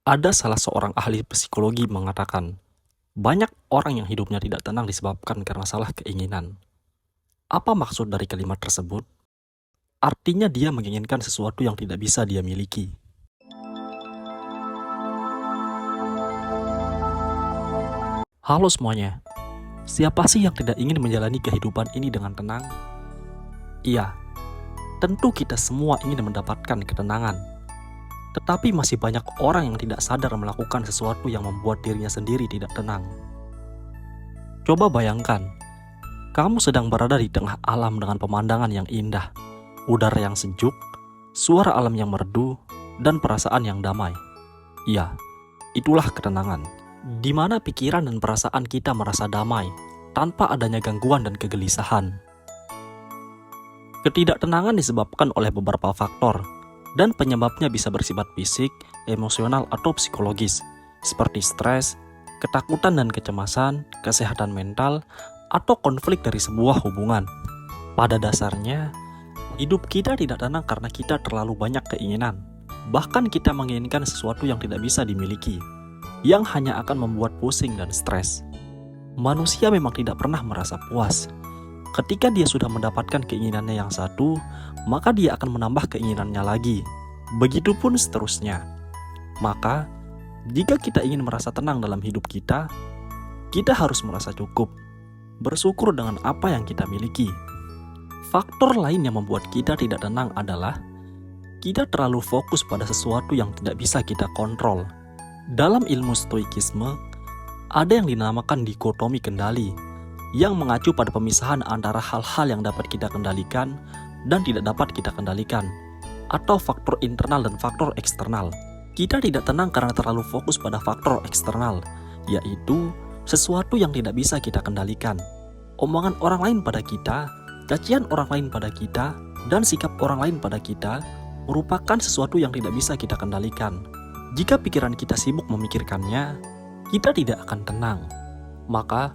Ada salah seorang ahli psikologi mengatakan, banyak orang yang hidupnya tidak tenang disebabkan karena salah keinginan. Apa maksud dari kalimat tersebut? Artinya dia menginginkan sesuatu yang tidak bisa dia miliki. Halo semuanya, siapa sih yang tidak ingin menjalani kehidupan ini dengan tenang? Iya, tentu kita semua ingin mendapatkan ketenangan. Tetapi masih banyak orang yang tidak sadar melakukan sesuatu yang membuat dirinya sendiri tidak tenang. Coba bayangkan, kamu sedang berada di tengah alam dengan pemandangan yang indah, udara yang sejuk, suara alam yang merdu, dan perasaan yang damai. Ya, itulah ketenangan, di mana pikiran dan perasaan kita merasa damai, tanpa adanya gangguan dan kegelisahan. Ketidaktenangan disebabkan oleh beberapa faktor, dan penyebabnya bisa bersifat fisik, emosional, atau psikologis, seperti stres, ketakutan dan kecemasan, kesehatan mental, atau konflik dari sebuah hubungan. Pada dasarnya, hidup kita tidak tenang karena kita terlalu banyak keinginan. Bahkan kita menginginkan sesuatu yang tidak bisa dimiliki, yang hanya akan membuat pusing dan stres. Manusia memang tidak pernah merasa puas. Ketika dia sudah mendapatkan keinginannya yang satu, maka dia akan menambah keinginannya lagi. Begitupun seterusnya. Maka, jika kita ingin merasa tenang dalam hidup kita harus merasa cukup, bersyukur dengan apa yang kita miliki. Faktor lain yang membuat kita tidak tenang adalah kita terlalu fokus pada sesuatu yang tidak bisa kita kontrol. Dalam ilmu stoikisme, ada yang dinamakan dikotomi kendali, yang mengacu pada pemisahan antara hal-hal yang dapat kita kendalikan dan tidak dapat kita kendalikan, atau faktor internal dan faktor eksternal. Kita tidak tenang karena terlalu fokus pada faktor eksternal, yaitu sesuatu yang tidak bisa kita kendalikan. Omongan orang lain pada kita, cacian orang lain pada kita, dan sikap orang lain pada kita merupakan sesuatu yang tidak bisa kita kendalikan. Jika pikiran kita sibuk memikirkannya, kita tidak akan tenang. Maka,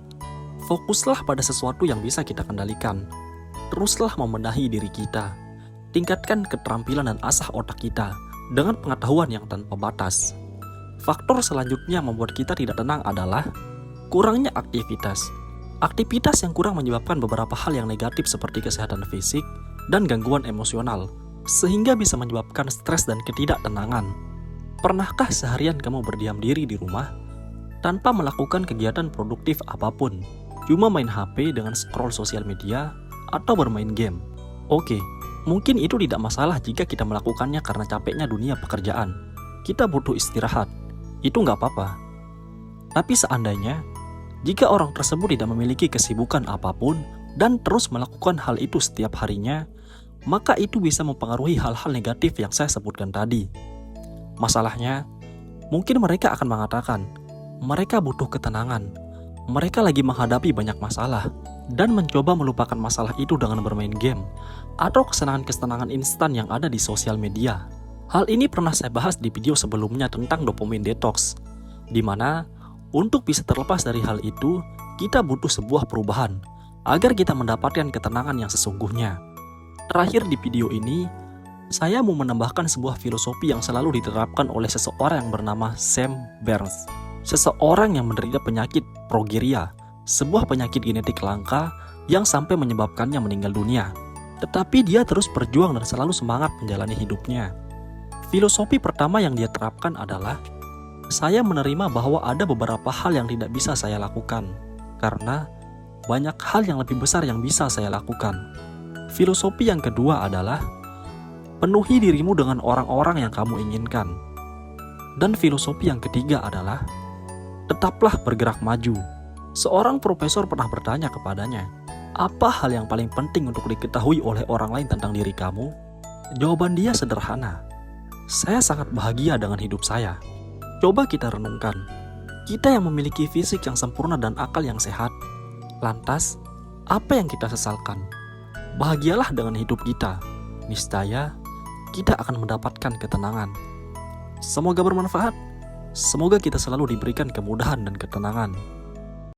fokuslah pada sesuatu yang bisa kita kendalikan. Teruslah membenahi diri kita. Tingkatkan keterampilan dan asah otak kita dengan pengetahuan yang tanpa batas. Faktor selanjutnya yang membuat kita tidak tenang adalah kurangnya aktivitas. Aktivitas yang kurang menyebabkan beberapa hal yang negatif seperti kesehatan fisik dan gangguan emosional, sehingga bisa menyebabkan stres dan ketidaktenangan. Pernahkah seharian kamu berdiam diri di rumah tanpa melakukan kegiatan produktif apapun? Cuma main HP dengan scroll sosial media atau bermain game. Oke, mungkin itu tidak masalah jika kita melakukannya karena capeknya dunia pekerjaan. Kita butuh istirahat, itu nggak apa-apa. Tapi seandainya, jika orang tersebut tidak memiliki kesibukan apapun dan terus melakukan hal itu setiap harinya, maka itu bisa mempengaruhi hal-hal negatif yang saya sebutkan tadi. Masalahnya, mungkin mereka akan mengatakan, mereka butuh ketenangan. Mereka lagi menghadapi banyak masalah dan mencoba melupakan masalah itu dengan bermain game atau kesenangan-kesenangan instan yang ada di sosial media. Hal ini pernah saya bahas di video sebelumnya tentang dopamine detox, di mana untuk bisa terlepas dari hal itu, kita butuh sebuah perubahan agar kita mendapatkan ketenangan yang sesungguhnya. Terakhir di video ini, saya mau menambahkan sebuah filosofi yang selalu diterapkan oleh seseorang yang bernama Sam Burns. Seseorang yang menderita penyakit progeria, sebuah penyakit genetik langka yang sampai menyebabkannya meninggal dunia. Tetapi dia terus berjuang dan selalu semangat menjalani hidupnya. Filosofi pertama yang dia terapkan adalah, saya menerima bahwa ada beberapa hal yang tidak bisa saya lakukan, karena banyak hal yang lebih besar yang bisa saya lakukan. Filosofi yang kedua adalah, penuhi dirimu dengan orang-orang yang kamu inginkan. Dan filosofi yang ketiga adalah, tetaplah bergerak maju. Seorang profesor pernah bertanya kepadanya, apa hal yang paling penting untuk diketahui oleh orang lain tentang diri kamu? Jawaban dia sederhana, saya sangat bahagia dengan hidup saya. Coba kita renungkan, kita yang memiliki fisik yang sempurna dan akal yang sehat, lantas, apa yang kita sesalkan? Bahagialah dengan hidup kita, niscaya kita akan mendapatkan ketenangan. Semoga bermanfaat. Semoga kita selalu diberikan kemudahan dan ketenangan.